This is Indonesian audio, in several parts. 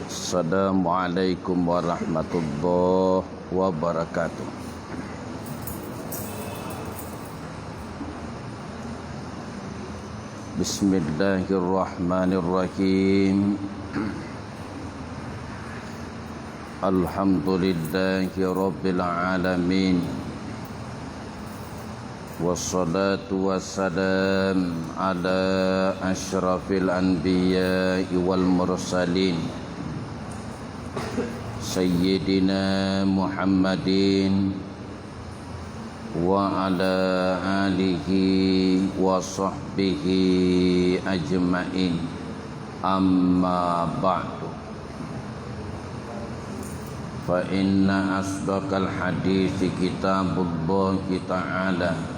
Assalamualaikum warahmatullahi wabarakatuh. Bismillahirrahmanirrahim. Alhamdulillahi rabbil alamin. Wassalatu wassalam ala asyrafil anbiya'i wal mursalin Sayyidina Muhammadin wa ala alihi wa sahbihi ajma'in, amma ba'du. Fa inna asdaqal hadithi kitabullahi ta'ala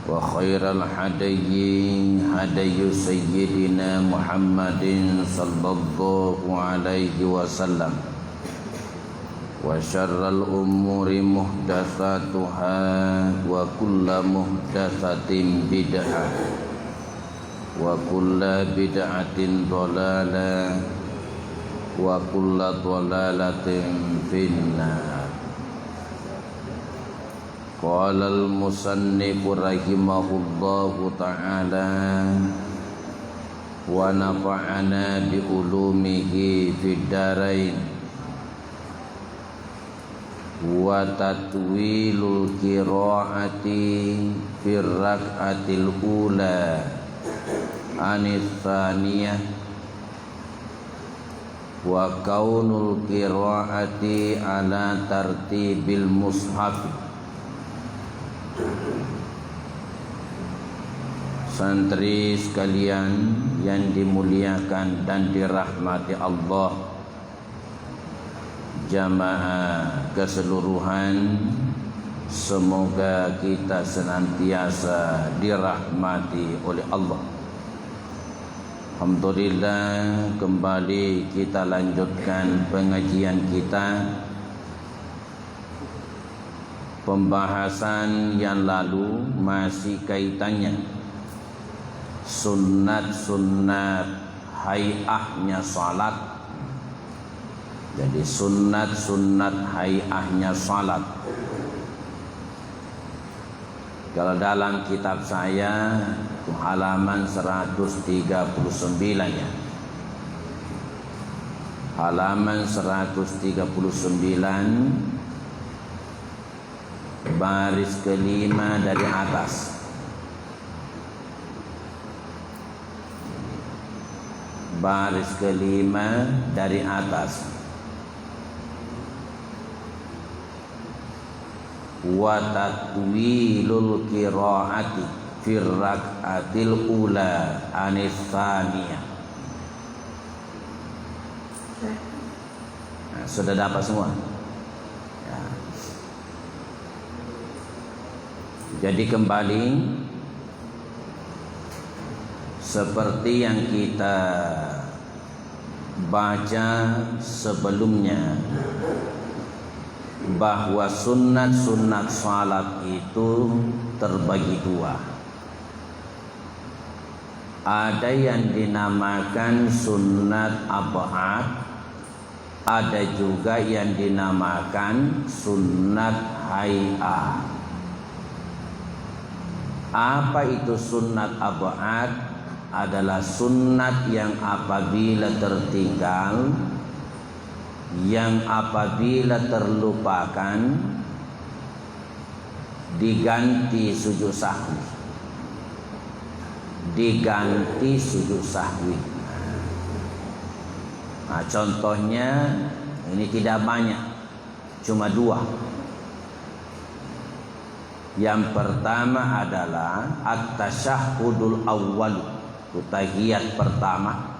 wa khairal hadayyi hadayyu sayyidina Muhammadin sallallahu alaihi wasallam wa syarral umuri muhdatsatuha wa kullu muhdatsatin bid'ah wa kullu bid'atin dhalalah wa kullu dhalalatin finnar. Qala al-musannif rahimahullahu ta'ala wa nafa'ana bi ulumihi fid darain. Wa tatwilul qira'ati fir rak'atil ula anis tsaniyah wa kaunul qira'ati ala tartibil mushaf. Santri sekalian yang dimuliakan dan dirahmati Allah, jamaah keseluruhan, semoga kita senantiasa dirahmati oleh Allah. Alhamdulillah, kembali kita lanjutkan pengajian kita. Pembahasan yang lalu masih kaitannya sunat-sunat hay'ahnya salat. Jadi sunat-sunat hay'ahnya salat, kalau dalam kitab saya itu halaman 139 ya. Halaman 139 baris kelima dari atas. Baris kelima dari atas. Wa tatwilul qira'ati fir rak'atil ula anis tsaniyah. Nah, sudah dapat semua ya. Jadi kembali seperti yang kita baca sebelumnya, bahwa sunat-sunat salat itu terbagi dua. Ada yang dinamakan sunat ab'ad, ada juga yang dinamakan sunat hay'ah. Apa itu sunat ab'ad? Adalah sunat yang apabila tertinggal, yang apabila terlupakan, diganti sujud sahwi. Diganti sujud sahwi. Nah, contohnya ini tidak banyak, cuma dua. Yang pertama adalah at-tasyahhudul awwal, tahiyat pertama.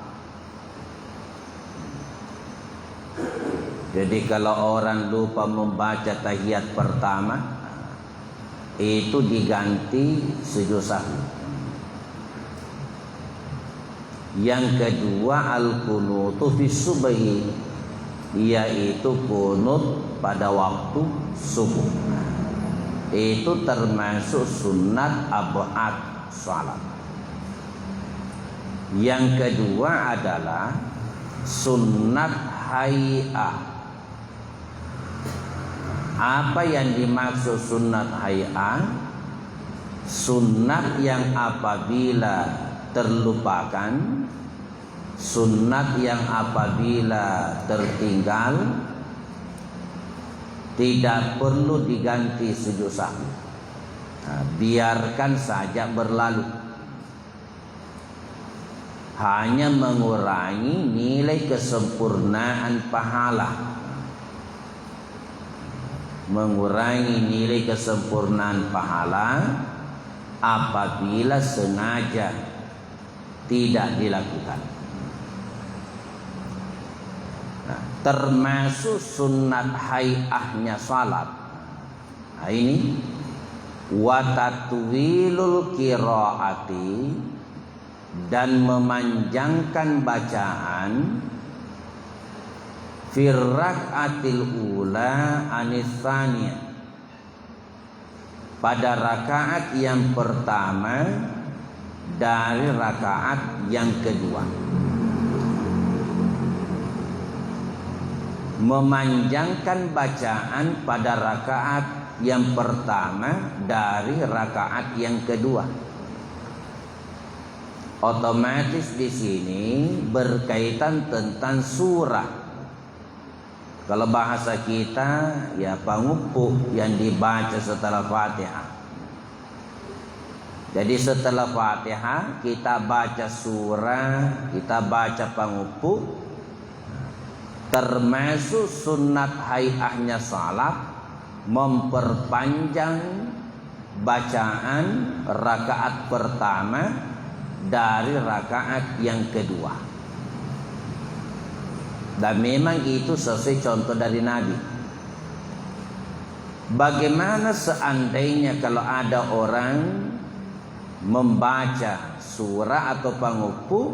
Jadi kalau orang lupa membaca tahiyat pertama, itu diganti sujud sahwi. Yang kedua al-qunutu fi subhi, yaitu kunut pada waktu subuh. Itu termasuk sunat ab'ad salat. Yang kedua adalah Sunnat hay'ah. Apa yang dimaksud sunnat hay'ah? Sunnat yang apabila terlupakan, sunnat yang apabila tertinggal, tidak perlu diganti sujud sahwi. Biarkan saja berlalu. Hanya mengurangi nilai kesempurnaan pahala. Mengurangi nilai kesempurnaan pahala apabila sengaja tidak dilakukan. Nah, termasuk sunnat hay'ahnya salat. Nah, ini wa tatwilul qiraati, dan memanjangkan bacaan fir rak'atil ula anisaniya, pada rakaat yang pertama dari rakaat yang kedua. Memanjangkan bacaan pada rakaat yang pertama dari rakaat yang kedua. Otomatis di sini berkaitan tentang surah. Kalau bahasa kita ya pangupuh yang dibaca setelah Fatihah. Jadi setelah Fatihah kita baca surah, kita baca pangupuh, termasuk sunnat hay'ahnya salat, memperpanjang bacaan rakaat pertama dari rakaat yang kedua. Dan memang itu sesuai contoh dari Nabi. Bagaimana seandainya kalau ada orang membaca surah atau pangupuh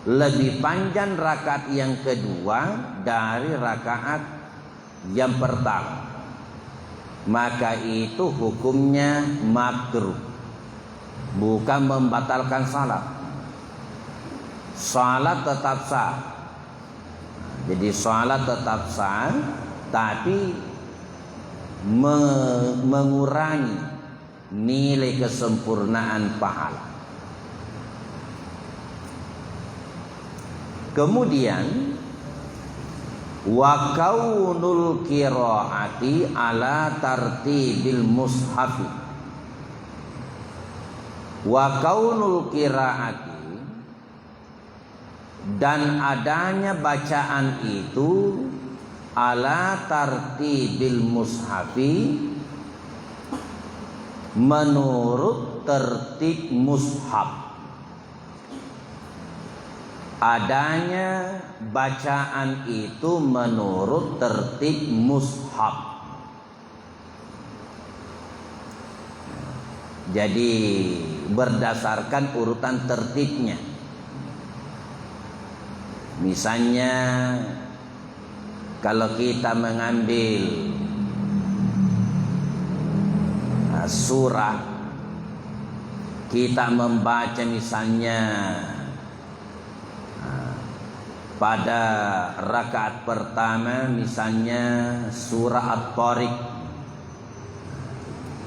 lebih panjang rakaat yang kedua dari rakaat yang pertama, maka itu hukumnya makruh, bukan membatalkan salat. Salat tetap sah. Jadi salat tetap sah, tapi mengurangi nilai kesempurnaan pahala. Kemudian wa kaunul qiraati ala tartibil mushafi. Wa kaunul qiraati, dan adanya bacaan itu ala tartibil mushafi, menurut tertib mushaf. Adanya bacaan itu menurut tertib mushaf. Jadi berdasarkan urutan tertibnya. Misalnya kalau kita mengambil surah, kita membaca misalnya pada rakaat pertama misalnya surah At-Tariq,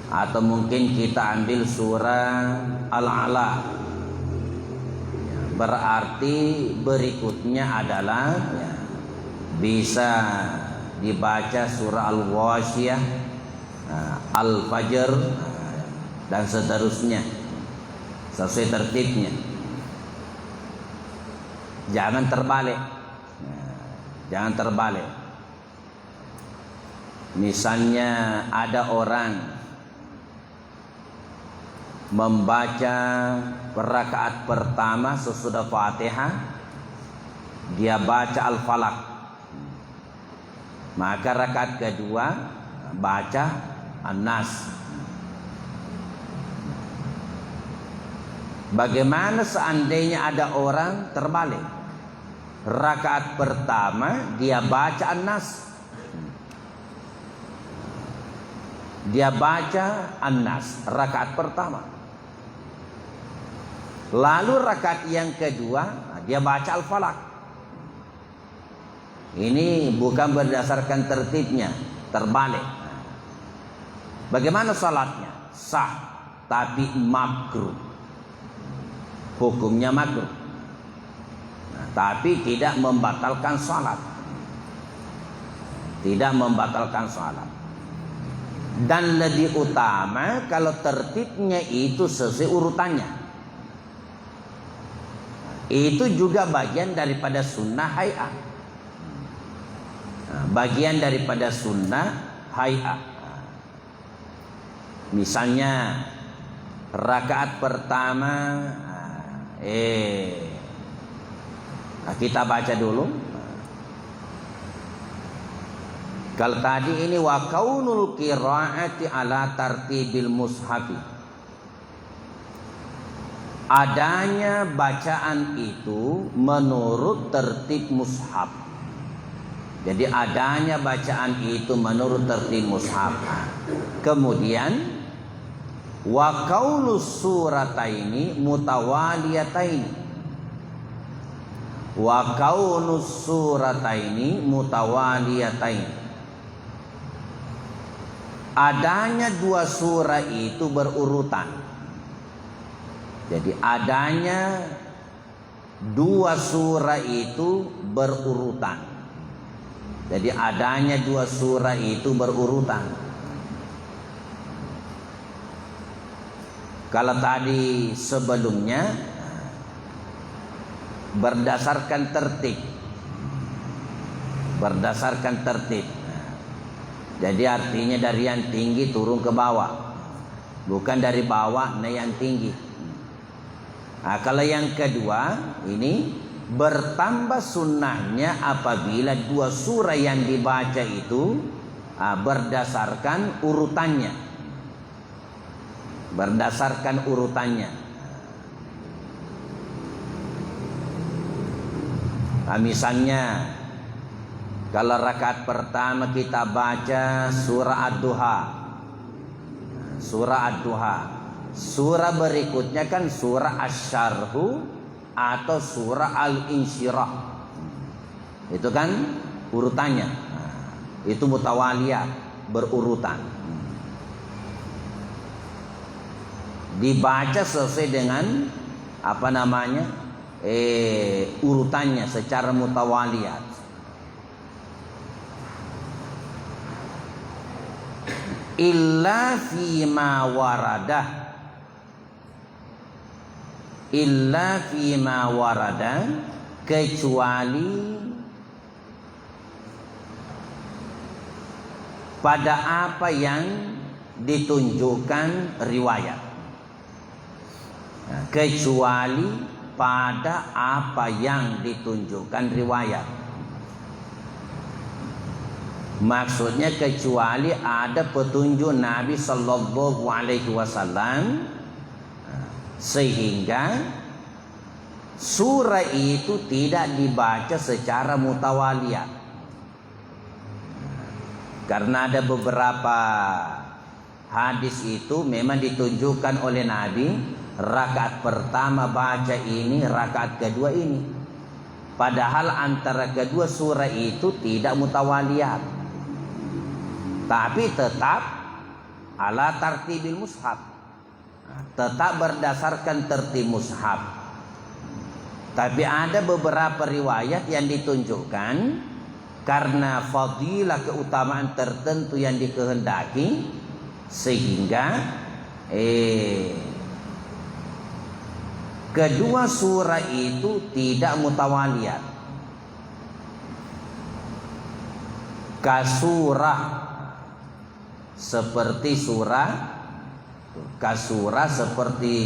atau mungkin kita ambil surah Al-Ala, berarti berikutnya adalah bisa dibaca surah Al-Wasyiyah, Al-Fajr, dan seterusnya sesuai tertibnya. Jangan terbalik. Jangan terbalik. Misalnya ada orang membaca rakaat pertama sesudah Fatihah, dia baca Al-Falaq. Maka rakaat kedua baca An-Nas. Bagaimana seandainya ada orang terbalik? Rakaat pertama dia baca An-Nas, dia baca An-Nas rakaat pertama. Lalu rakaat yang kedua dia baca Al-Falaq. Ini bukan berdasarkan tertibnya, terbalik. Bagaimana salatnya? Sah, tapi makruh. Hukumnya makruh. Tapi tidak membatalkan salat. Tidak membatalkan salat. Dan lebih utama kalau tertibnya itu sesuai urutannya. Itu juga bagian daripada sunnah hay'ah. Bagian daripada sunnah hay'ah. Misalnya rakaat pertama kita baca dulu. Kalau tadi ini wa kaunul qiraati ala tartibil mushafi. Adanya bacaan itu menurut tertib mushaf. Jadi adanya bacaan itu menurut tertib mushaf. Kemudian wa kaunus surataini mutawaliyataini. Wa kaunus surataini mutawaliyataini. Adanya dua surah itu berurutan. Jadi adanya dua surah itu berurutan. Jadi adanya dua surah itu berurutan. Kalau tadi sebelumnya berdasarkan tertib. Berdasarkan tertib. Jadi artinya dari yang tinggi turun ke bawah. Bukan dari bawah naik yang tinggi. Nah, kalau yang kedua ini bertambah sunnahnya apabila dua surah yang dibaca itu berdasarkan urutannya. Berdasarkan urutannya. Nah, misalnya kalau rakaat pertama kita baca surah Ad-Duha. Surah Ad-Duha. Surah berikutnya kan surah Asy-Syarhu atau surah Al-Insyirah. Itu kan urutannya. Itu mutawaliyah, berurutan. Dibaca sesuai dengan urutannya secara mutawaliyah. Illa fima waradah. Illa fima waradah, kecuali pada apa yang ditunjukkan riwayat. Kecuali pada apa yang ditunjukkan riwayat. Maksudnya kecuali ada petunjuk Nabi Sallallahu Alaihi Wasallam sehingga surah itu tidak dibaca secara mutawaliyah. Karena ada beberapa hadis itu memang ditunjukkan oleh Nabi, rakaat pertama baca ini, rakaat kedua ini. Padahal antara kedua surah itu tidak mutawaliyah. Tapi tetap ala tartibil mushaf. Tetap berdasarkan tertib mushaf. Tapi ada beberapa riwayat yang ditunjukkan karena fadilah keutamaan tertentu yang dikehendaki sehingga kedua surah itu tidak mutawaliyah. Kasurah seperti surah, kasurah seperti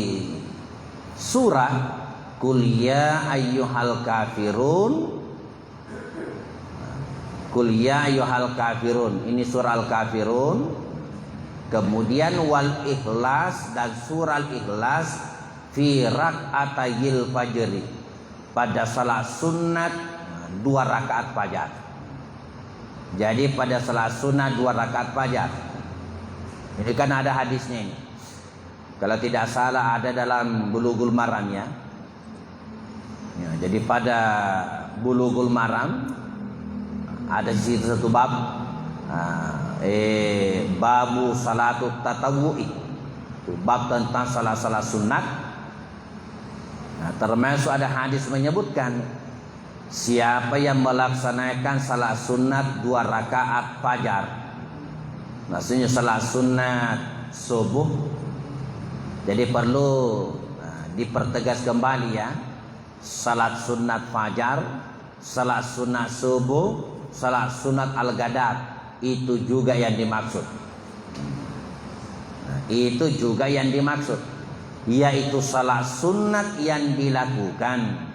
surah Qul ya ayyuhal kafirun. Qul ya ayyuhal kafirun. Ini surah Al-Kafirun. Kemudian wal ikhlas dan surah Al-Ikhlas fi rak'atayil fajri. Pada salat sunat 2 rakaat fajar. Jadi pada salat sunat 2 rakaat fajar. Ini kan ada hadisnya ini. Kalau tidak salah ada dalam Bulughul Maram ya. Jadi pada Bulughul Maram Ada di situ satu bab, babu salatut tatawu'i, bab tentang salat-salat sunat. Nah, termasuk ada hadis menyebutkan siapa yang melaksanakan salat sunat 2 rakaat fajar, maksudnya salat sunat subuh. Jadi perlu dipertegas kembali ya, salat sunat fajar, salat sunat subuh, salat sunat al-ghadat, itu juga yang dimaksud. Itu juga yang dimaksud, yaitu salat sunat yang dilakukan,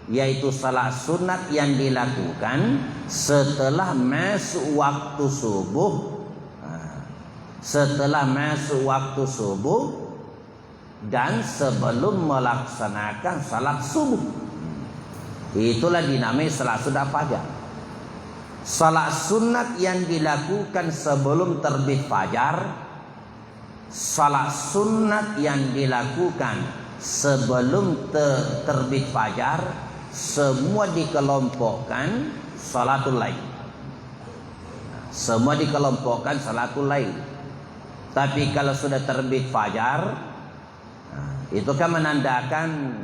yaitu salat sunat yang dilakukan setelah masuk waktu subuh, setelah masuk waktu subuh dan sebelum melaksanakan salat subuh. Itulah dinamai salat sunat fajar. Salat sunat yang dilakukan sebelum terbit fajar, salat sunat yang dilakukan sebelum terbit fajar, semua dikelompokkan salatul lail. Semua dikelompokkan salatul lail. Tapi kalau sudah terbit fajar, itu kan menandakan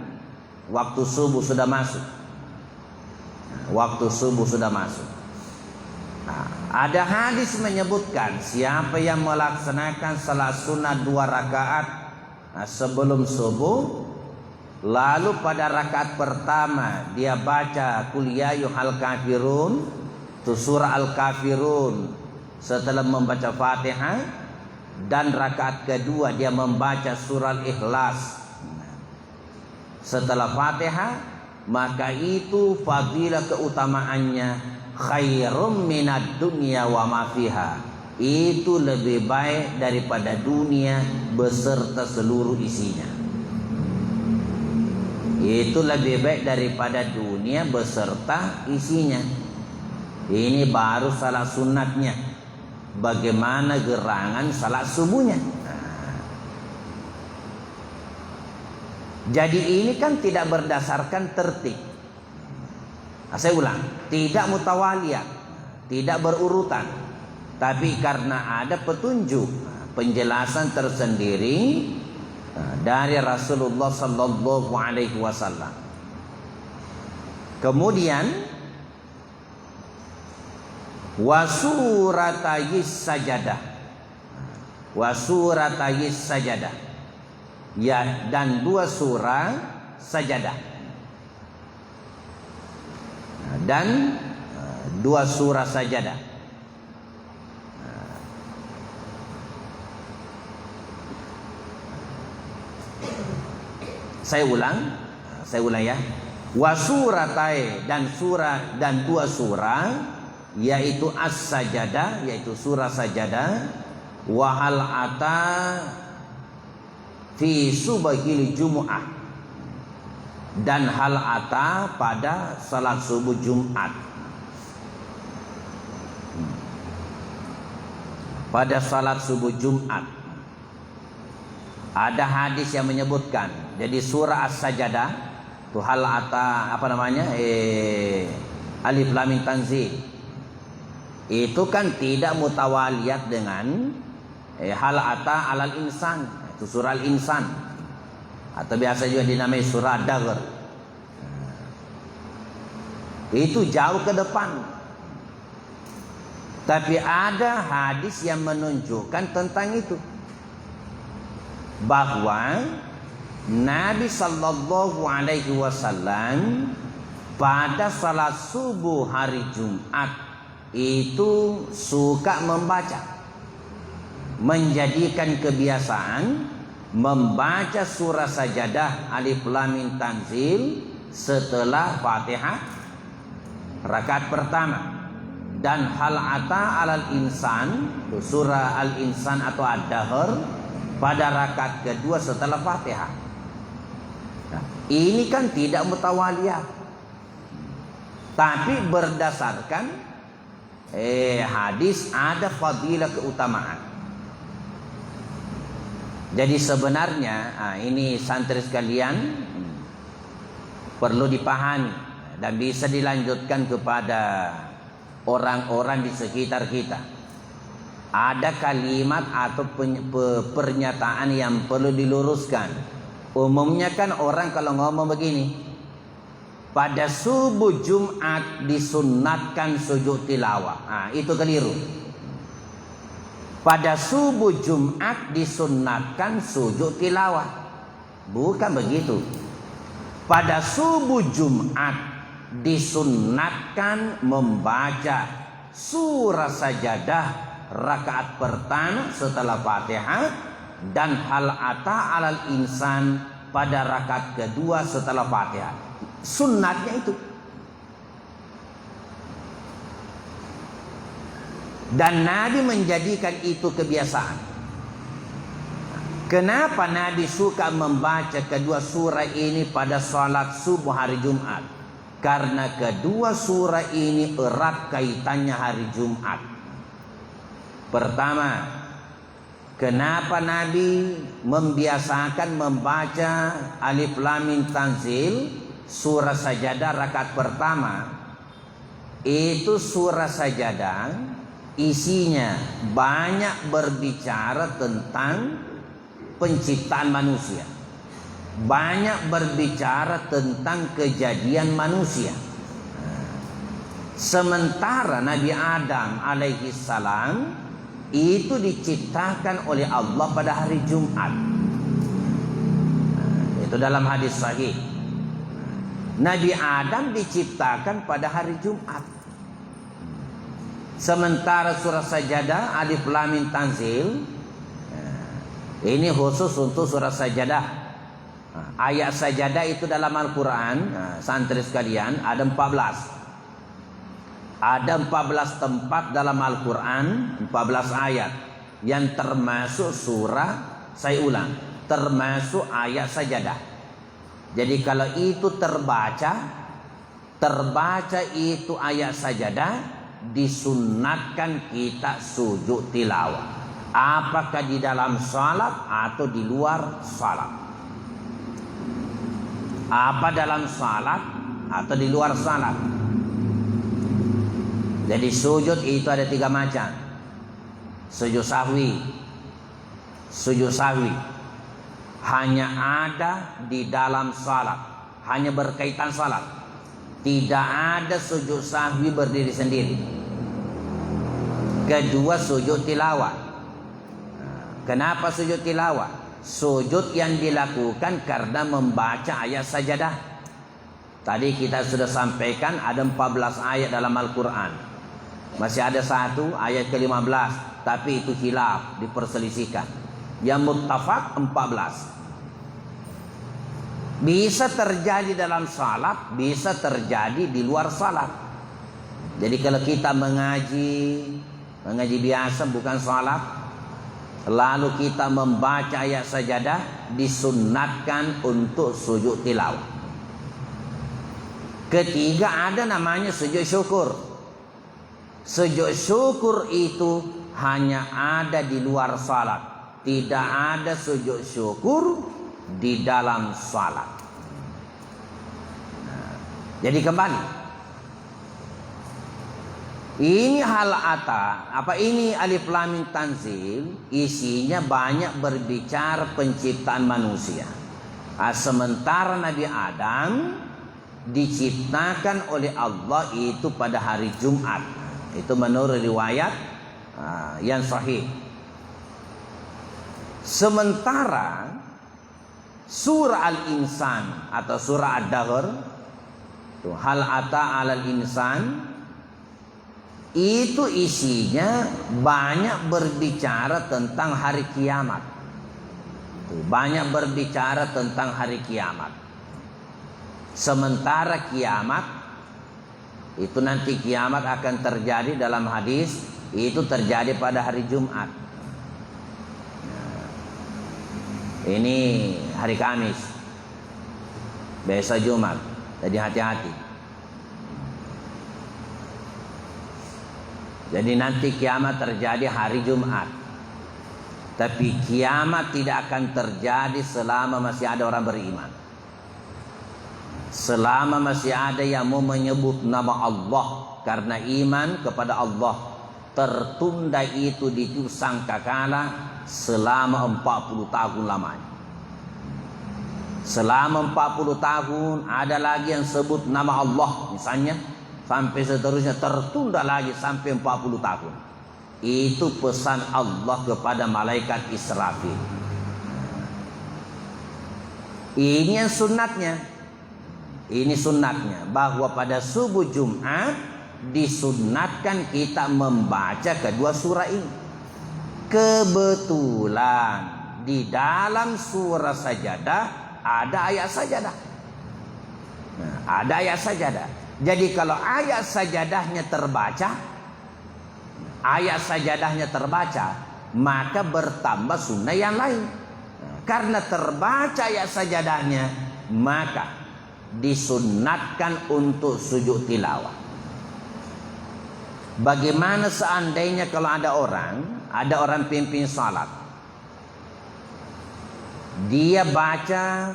waktu subuh sudah masuk. Waktu subuh sudah masuk. Ada hadis menyebutkan siapa yang melaksanakan salat sunat 2 rakaat sebelum subuh, lalu pada rakaat pertama dia baca qul ya ayyuhal kafirun, itu surah al-kafirun setelah membaca Fatihah, dan rakaat kedua dia membaca surah al-ikhlas setelah Fatihah, maka itu fadilah keutamaannya khairum minad dunya wa ma fiha. Itu lebih baik daripada dunia beserta seluruh isinya. Itu lebih baik daripada dunia beserta isinya. Ini baru salat sunatnya. Bagaimana gerangan salat subuhnya? Jadi ini kan tidak berdasarkan tertib. Saya ulang, tidak mutawaliyah, tidak berurutan, tapi karena ada petunjuk, penjelasan tersendiri dari Rasulullah sallallahu alaihi wasallam. Kemudian wasuratayis sajadah, wasuratayis sajadah, ya, dan 2 surah sajadah, dan 2 surah sajadah. Saya ulang ya. Wasuratai, dan surah, dan 2 surah, yaitu as-sajadah, yaitu surah sajadah, wa hal ata fi subahil jumu'ah, dan hal ata pada salat subuh Jumat. Pada salat subuh Jumat ada hadis yang menyebutkan. Jadi surah as-sajadah itu hal ata alif lam mim tanzil, itu kan tidak mutawaliyat dengan hal ata alal insan, itu surah al-insan, atau biasa juga dinamai surah ad-daghr. Itu jauh ke depan. Tapi ada hadis yang menunjukkan tentang itu, bahwa Nabi sallallahu alaihi wasallam pada salat subuh hari Jumat itu suka membaca, menjadikan kebiasaan membaca surah sajadah alif lam mim tanzil setelah Fatihah rakaat pertama, dan hal ata alal insan, surah al-insan atau ad-dahr pada rakaat kedua setelah Fatihah. Nah, ini kan tidak mutawaliyah, tapi berdasarkan hadis ada fadilah keutamaan. Jadi sebenarnya ini santri sekalian perlu dipahami dan bisa dilanjutkan kepada orang-orang di sekitar kita. Ada kalimat atau pernyataan yang perlu diluruskan. Umumnya kan orang kalau ngomong begini, pada subuh Jumat disunnatkan sujud tilawah. Nah, itu keliru. Pada subuh Jumat disunnatkan sujud tilawah. Bukan begitu. Pada subuh Jumat disunnatkan membaca surah sajadah rakaat pertama setelah Fatihah dan hal ata alal insan pada rakaat kedua setelah Fatihah. Sunnatnya itu. Dan Nabi menjadikan itu kebiasaan. Kenapa Nabi suka membaca kedua surah ini pada salat subuh hari Jumat? Karena kedua surah ini erat kaitannya hari Jumat. Pertama, kenapa Nabi membiasakan membaca Alif Lam Mim Tanzil, surah sajadah rakaat pertama? Itu surah sajadah isinya banyak berbicara tentang penciptaan manusia. Banyak berbicara tentang kejadian manusia. Sementara Nabi Adam alaihi salam itu diciptakan oleh Allah pada hari Jumat. Itu dalam hadis sahih. Nabi Adam diciptakan pada hari Jumat. Sementara surah sajadah Alif Lam Mim Tanzil ini khusus untuk surah sajadah. Ayat sajadah itu dalam Al-Quran, santri sekalian, ada 14. Ada 14 tempat dalam Al-Quran, 14 ayat yang termasuk surah, saya ulang, termasuk ayat sajadah. Jadi kalau itu terbaca itu ayat sajadah, disunnatkan kita sujud tilawah. Apakah di dalam salat atau di luar salat? Apa dalam salat atau di luar salat? Jadi sujud itu ada 3 macam. Sujud sahwi. Sujud sahwi hanya ada di dalam salat, hanya berkaitan salat. Tidak ada sujud sahwi berdiri sendiri. Kedua, sujud tilawah. Kenapa sujud tilawah? Sujud yang dilakukan karena membaca ayat sajadah. Tadi kita sudah sampaikan ada 14 ayat dalam Al-Quran. Masih ada satu ayat ke-15, tapi itu khilaf, diperselisihkan. Yang muttafaq 14. Bisa terjadi dalam salat, bisa terjadi di luar salat. Jadi kalau kita mengaji biasa bukan salat, lalu kita membaca ayat sajadah, disunnatkan untuk sujud tilawah. Ketiga, ada namanya sujud syukur. Sujud syukur itu hanya ada di luar salat. Tidak ada sujud syukur di dalam salat. Jadi kembali, ini hal ata, ini Alif Lam Mim Tanzil, isinya banyak berbicara penciptaan manusia. Sementara Nabi Adam diciptakan oleh Allah itu pada hari Jumat. Itu menurut riwayat yang sahih. Sementara surah Al-Insan atau surah Ad-Dahr, hal ata alal insan, itu isinya banyak berbicara tentang hari kiamat. Banyak berbicara tentang hari kiamat. Sementara kiamat itu nanti kiamat akan terjadi dalam hadis, itu terjadi pada hari Jumat. Ini hari Kamis, besok Jumat. Jadi hati-hati. Jadi nanti kiamat terjadi hari Jumat. Tapi kiamat tidak akan terjadi selama masih ada orang beriman. Selama masih ada yang mau menyebut nama Allah, karena iman kepada Allah tertunda itu sangkakala selama 40 tahun lamanya. Selama 40 tahun ada lagi yang sebut nama Allah misalnya, sampai seterusnya tertunda lagi sampai 40 tahun. Itu pesan Allah kepada malaikat Israfil. Ini yang sunnatnya. Ini sunnatnya, bahwa pada subuh Jumat disunnatkan kita membaca kedua surah ini. Kebetulan di dalam surah Sajadah ada ayat sajadah. Nah, ada ayat sajadah. Jadi kalau ayat sajadahnya terbaca, maka bertambah sunnah yang lain. Nah, karena terbaca ayat sajadahnya, maka disunnatkan untuk sujud tilawah. Bagaimana seandainya kalau ada orang pimpin salat, dia baca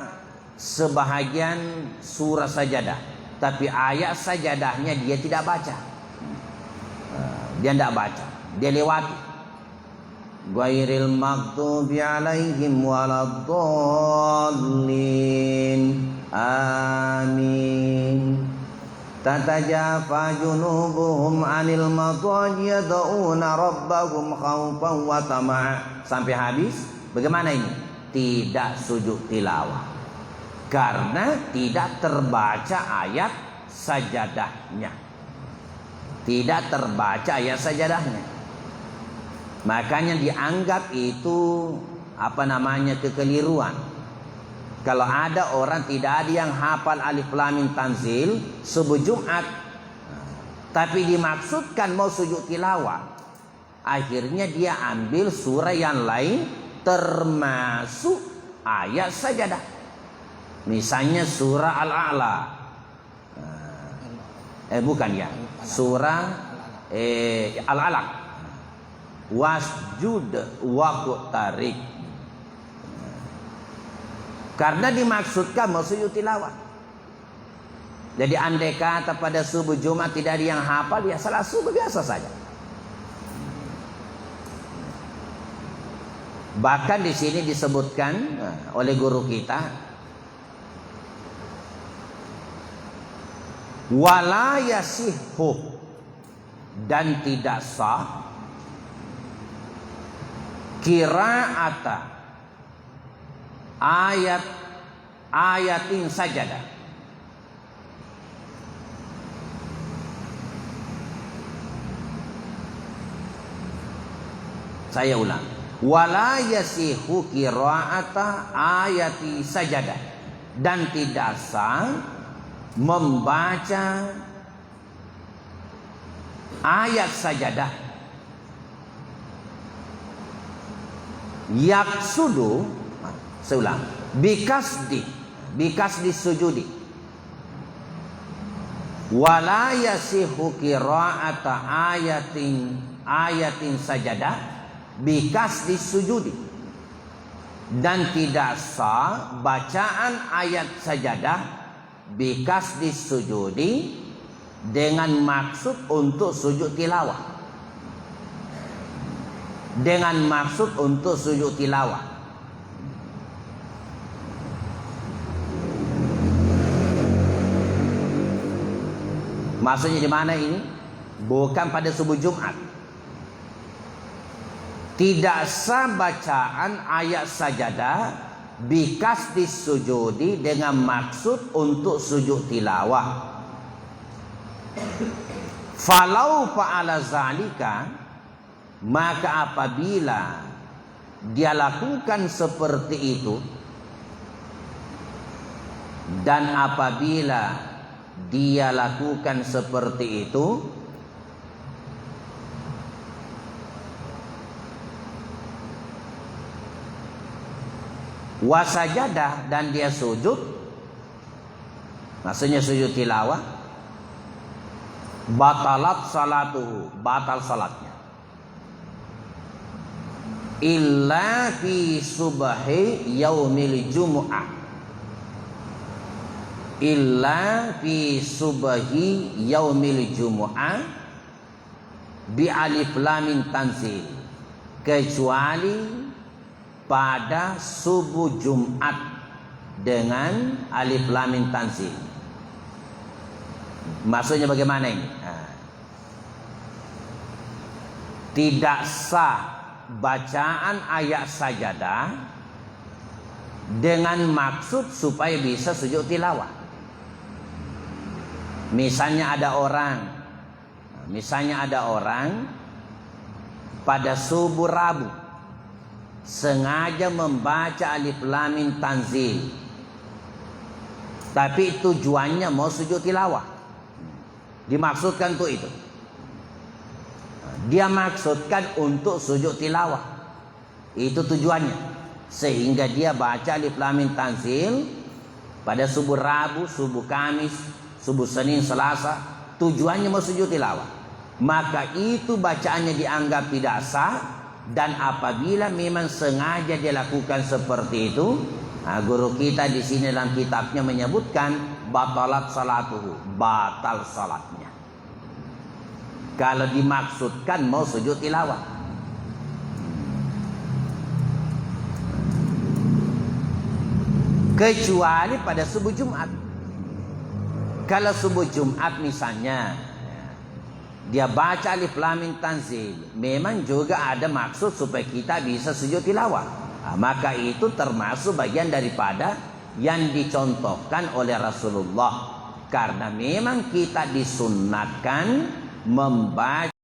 sebahagian surah sajadah, tapi ayat sajadahnya dia tidak baca. Dia tidak baca, dia lewati. Ghairil maghdubi alaihim waladdallin. Amin. Tatajafa junubuhum 'anil madhaji yad'una rabbahum khaufan wa tama'a. Sampai habis. Bagaimana ini? Tidak sujud tilawah karena tidak terbaca ayat sajadahnya. Tidak terbaca ayat sajadahnya. Makanya dianggap itu kekeliruan. Kalau ada orang tidak ada yang hafal alif lam mim tanzil subuh Jumat, tapi dimaksudkan mau sujud tilawah, akhirnya dia ambil surah yang lain termasuk ayat sajadah. Misalnya surah Al-A'la. Surah Al-Alaq. Wasjud waqtarib. Karena dimaksudkan mau sujud tilawah. Jadi andai kata pada subuh Jumat tidak ada yang hafal, ya salat subuh biasa saja. Bahkan di sini disebutkan oleh guru kita, wala yasihhu, dan tidak sah qira'ata ayatin sajadah. Saya ulang. Wala yasihu qira'ata ayati sajadah, dan tidak sah membaca ayat sajadah. Yaksudu, saya ulang, bikasdi sujudi. Wala yasihu qira'ata ayatin sajadah bikasdi sujudi, dan tidak sah bacaan ayat sajadah bikasdi sujudi dengan maksud untuk sujud tilawah. Dengan maksud untuk sujud tilawah. Maksudnya di mana ini? Bukan pada subuh Jumat. Tidak sah bacaan ayat sajadah bikasdi sujudi dengan maksud untuk sujud tilawah. Falau fa'ala zalika, maka apabila dia lakukan seperti itu, dan apabila dia lakukan seperti itu, wasajadah, dan dia sujud, maksudnya sujud tilawah, batalat salatuhu, batal salatnya, illa fi subhi yaumil jumu'ah, illa fi subhi yaumil jumu'ah bi alif lam tanzil, kecuali pada subuh Jumat dengan alif lam tanzil. Maksudnya bagaimana ini? Tidak sah bacaan ayat sajadah dengan maksud supaya bisa sujud tilawah. Misalnya ada orang pada subuh Rabu sengaja membaca alif lam mim tanzil, tapi tujuannya mau sujud tilawah. Dimaksudkan tuh itu. Dia maksudkan untuk sujud tilawah. Itu tujuannya. Sehingga dia baca alif lam mim tanzil pada subuh Rabu, subuh Kamis, subuh Senin, Selasa, tujuannya mau sujud tilawah. Maka itu bacaannya dianggap tidak sah, dan apabila memang sengaja dia lakukan seperti itu, guru kita di sini dalam kitabnya menyebutkan batalat salatuhu, batal salatnya. Kalau dimaksudkan mau sujud tilawah. Kecuali pada subuh Jumat. Kalau subuh Jumat misalnya dia baca alif lam mim tanzil, memang juga ada maksud supaya kita bisa sujud tilawah. Maka itu termasuk bagian daripada yang dicontohkan oleh Rasulullah. Karena memang kita disunnatkan membaca